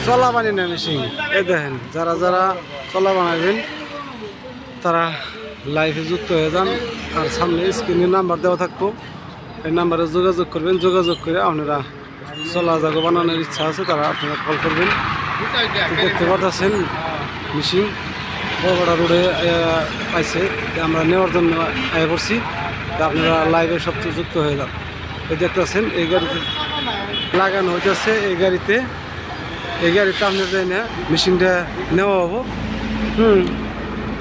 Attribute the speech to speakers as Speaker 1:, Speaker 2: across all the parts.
Speaker 1: চলা বানি না মেশিন। এই দেখেন যারা যারা চলা বানাবেন তারা লাইভে যুক্ত হয়ে যান। আর সামনে স্ক্রিনে নাম্বার দেওয়া থাকবো, এই নাম্বারে যোগাযোগ করবেন। যোগাযোগ করে আপনারা চলা জাগো বানানোর ইচ্ছা আছে তারা আপনারা কল করবেন। দেখতে পাচ্ছেন মেশিন বড় রোডে পাইছে, আমরা নেওয়ার জন্য আয় করছি। আপনারা লাইভে সবচেয়ে যুক্ত হয়ে যান। এই দেখতেছেন এই গাড়িতে লাগানো হইতেছে। এই গাড়িতে আপনার যাই না মেশিনটা নেওয়া হবো।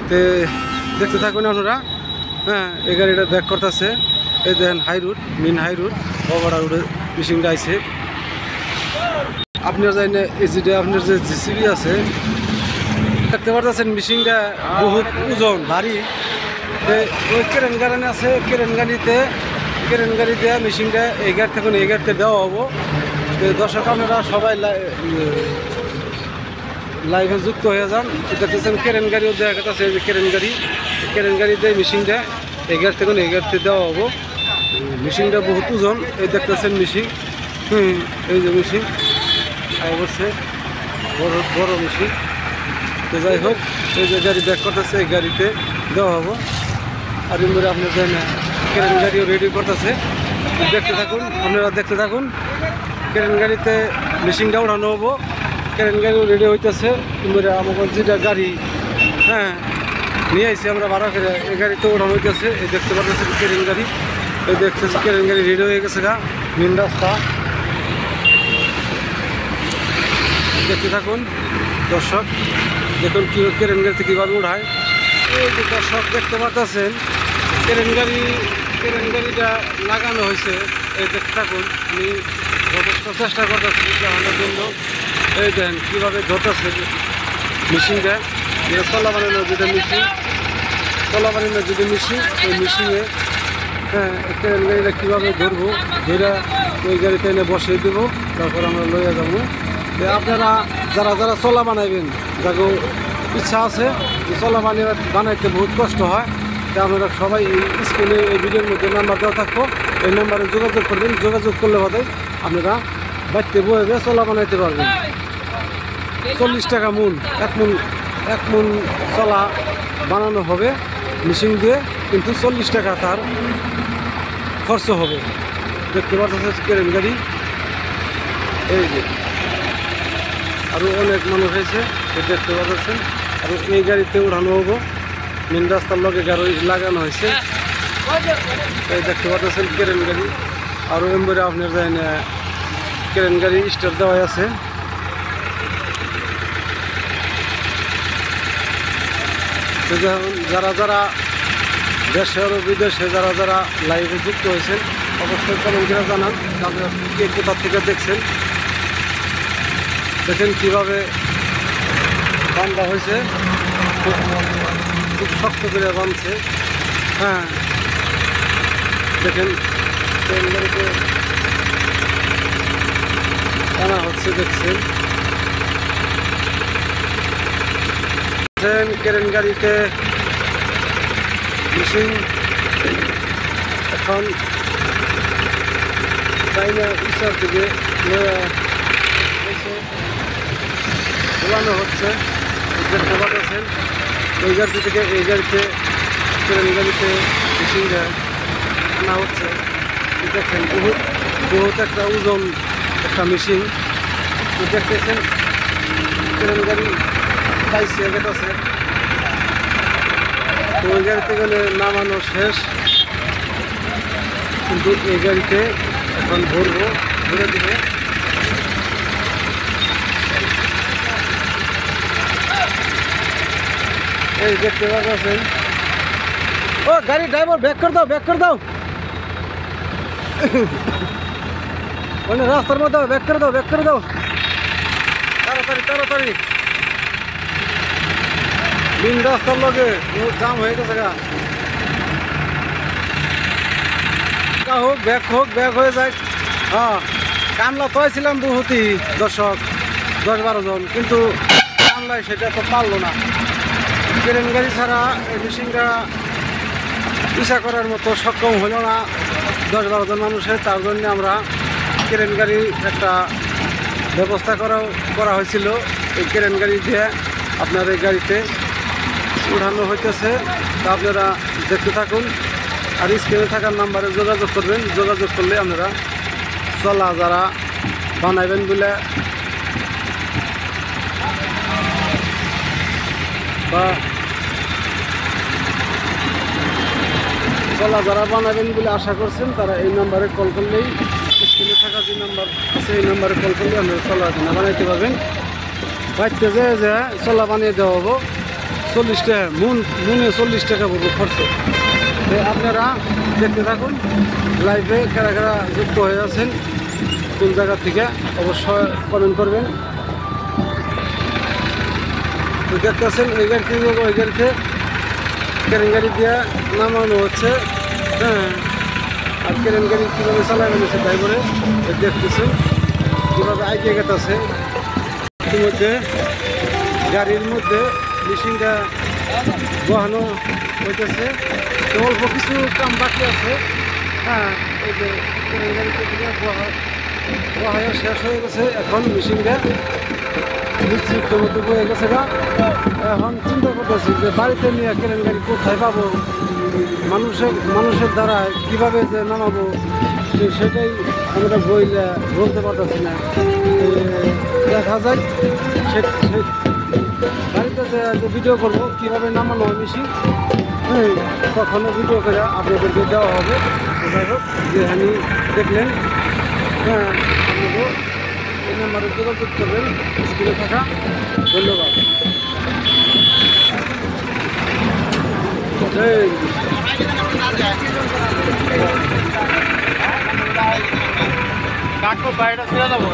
Speaker 1: তো দেখতে থাকুন আপনারা। হ্যাঁ, এই গাড়িটা ব্যাক করতেছে। এই দেখেন high route, main high route বড় রোডে মেশিনটা আইছে। আপনার যাই না এই যেটা আপনার যে জিসিবি আছে দেখতে পাচ্ছেন মেশিনটা বহুত ওজন ভারী। ওই কেরেন গাড়ি আছে, কেরেন গাড়িতে মেশিনটা এই গাড়ি থেকে এই গাড়িতে দেওয়া হবো। দর্শক আপনারা সবাই লাইভে যুক্ত হয়ে যান। দেখতেছেন কেরেন গাড়িও দেখা গেছে, যে কেরেন গাড়িতে মেশিনটা এই গাড়ি থেকে এই গাড়িতে দেওয়া হবো। মেশিনটা বহুত ওজন। এই দেখতেছেন মেশিন, এই যে মেশিন অবশ্যই বড় মেশিন। তো যাই হোক, এই যে গাড়ি ব্যাক করতেছে এই গাড়িতে দেওয়া হবো। আর এমনি আপনার দেন কেরেন গাড়িও রেডি করতেছে। দেখতে থাকুন আপনারা, দেখতে থাকুন। কেরেন গাড়িতে মেশিনটা উঠানো হবো, কেরেন গাড়িও রেডি হইতেছে। এমনি আমাদের যেটা গাড়ি নিয়ে আসছি আমরা ভাড়া করে, এই গাড়িতে উঠানো হইতেছে। এই দেখতে পাচ্ছেন কেরেন গাড়ি, এই দেখতেছি কেরেন গাড়ি রেডি হয়ে গেছে গা মেন রাস্তা। দেখতে থাকুন দর্শক, দেখুন কি কেরেন গাড়িতে কীভাবে উঠায়। এই যে দর্শক দেখতে পাচ্ছেন কেরেন গাড়িটা লাগানো হয়েছে। এই দেখতে থাকুন, আমি যথেষ্ট চেষ্টা করতেছি জানানোর জন্য। এই দেখেন কীভাবে ধরতেছে মেশিনটা, যেটা চলা বানানোর যেটা মেশিন, ওই মেশিনে কেরেন গাড়িটা কীভাবে ধরবো, ধরে ওই গাড়িতে এনে বসিয়ে দেবো, তারপর আমরা লইয়া যাবো। আপনারা যারা যারা চলা বানাইবেন, যাকে ইচ্ছা আছে চলা বানাইতে বহুত কষ্ট হয়, তা আপনারা সবাই এই স্ক্রিনে এই ভিডিওর মধ্যে নাম্বার দেওয়া থাকবো, এই নাম্বারে যোগাযোগ করবেন। যোগাযোগ করলে বাদে আপনারা বাড়িতে বয়ে চলা বানাইতে পারবেন। 40 টাকা মূল, এক মূল চলা বানানো হবে মেশিন দিয়ে, কিন্তু 40 টাকা তার খরচ হবে। দেখতে পাচ্ছেন কেরেন গাড়ি, এই যে আরও অনেক মানুষ হয়েছে দেখতে পাচ্ছেন। আর এই গাড়িতে উঠানো হবো, মেন রাস্তার লগে গাড়ি লাগানো হয়েছে। এই দেখতে পাচ্ছেন কেরেন গাড়ি। আরও এমবারে আপনার যায় না কেরেন গাড়ি স্টার দেওয়া আছে। যারা যারা দেশে ও বিদেশে যারা যারা লাইভে যুক্ত হয়েছেন অবশ্যই কমেন্ট করে জানান আপনারা কে কোথা থেকে দেখছেন। দেখেন কীভাবে বান্ধা হয়েছে, খুব শক্ত করে বাঁধছে। হ্যাঁ, দেখেন ট্রেন গাড়িতে আনা হচ্ছে, দেখছেন কেরেন গাড়িতে মেশিন এখন চাইনা ইসার দিকে চালানো হচ্ছে। দেখতে পাচ্ছেন ওই গাড়ি থেকে এই গাড়িতে কেরেন গাড়িতে মেশিনটা আনা হচ্ছে। দেখেন বহুত একটা ওজন একটা মেশিন। দেখতেছেন কেরেন গাড়ি পাইছে গেছে, তো ওই গাড়িতে গেলে নামানো শেষ, কিন্তু এই গাড়িতে এখন ভরবো, ভরে দেবো। এই দেখতে পাচ্ছেন, ও গাড়ি ড্রাইভার ব্যাক করে দাও মানে রাস্তার মধ্যে ব্যাক করে দাও তাড়াতাড়ি। মেন রাস্তার লগে জাম হয়ে গেছে গা, হোক ব্যাক হয়ে যায়। হ্যাঁ, কামলা তো ছিলাম বহুতই দর্শক 10-12 জন, কিন্তু কামলায় সেটা তো পারলো না। কেরেন গাড়ি ছাড়া এই মেশিনটা ইচ্ছা করার মতো সক্ষম হলো না 10-12 জন মানুষের। তার জন্য আমরা কেরেন গাড়ি একটা ব্যবস্থা করা হয়েছিল এই ক্রেন গাড়ি দিয়ে আপনার এই গাড়িতে উঠানো হইতেছে। তা আপনারা দেখতে থাকুন আর স্ক্রিনে থাকার নাম্বারে যোগাযোগ করবেন। যোগাযোগ করলে আপনারা চলা যারা বানাইবেন বলে বা চলা যারা বানাবেন বলে আশা করছেন তারা এই নাম্বারে কল করলেই, স্ক্রিনে থাকা যে নাম্বার আছে এই নাম্বারে কল করলে আপনারা চলা বানাইতে পারবেন। বাড়িতে যে চলা বানিয়ে দেওয়া হবো 40 টাকা মনে 40 টাকা পড়বো খরচ। আপনারা দেখতে থাকুন লাইভে কারা কারা যুক্ত হয়ে আছেন কোন জায়গা থেকে অবশ্যই কমেন্ট করবেন। তো দেখতেছেন এই গাড়ি থেকে ওই গাড়িতে ক্রেন গাড়ি দিয়ে নামানো হচ্ছে। হ্যাঁ, আর ক্রেন গাড়ি কীভাবে চালাবেন সে ড্রাইভারে দেখতেছেন কীভাবে আইকে গেতেছে। ইতিমধ্যে গাড়ির মধ্যে মেশিনটা বহানো হইতেছে, তো অল্প কিছু কাম বাকি আছে। হ্যাঁ, এই যে ক্রেন গাড়িতে বহানো শেষ হয়ে গেছে, এখন মেশিনটা নিশ্চিত মতো হয়ে গেছে গা। এখন চিন্তা করতেছি যে বাড়িতে নিয়ে ক্রেন গাড়ি কোথায় পাবো, মানুষের দ্বারা কীভাবে যে নামাবো সেটাই আমরা বলতে পারতেছি না। দেখা যায় বাড়িতে যে ভিডিও করবো কীভাবে নামানো হয় মেশিন, কখনো ভিডিও করে আপনাদেরকে দেওয়া হবে। যাই হোক, যেখানে দেখলেন, হ্যাঁ, আপনাদের এই নাম্বারে যোগাযোগ করবেন স্ক্রিনে থাকা। ধন্যবাদ।
Speaker 2: কাকু বাইরে ছেড়ে দেবো।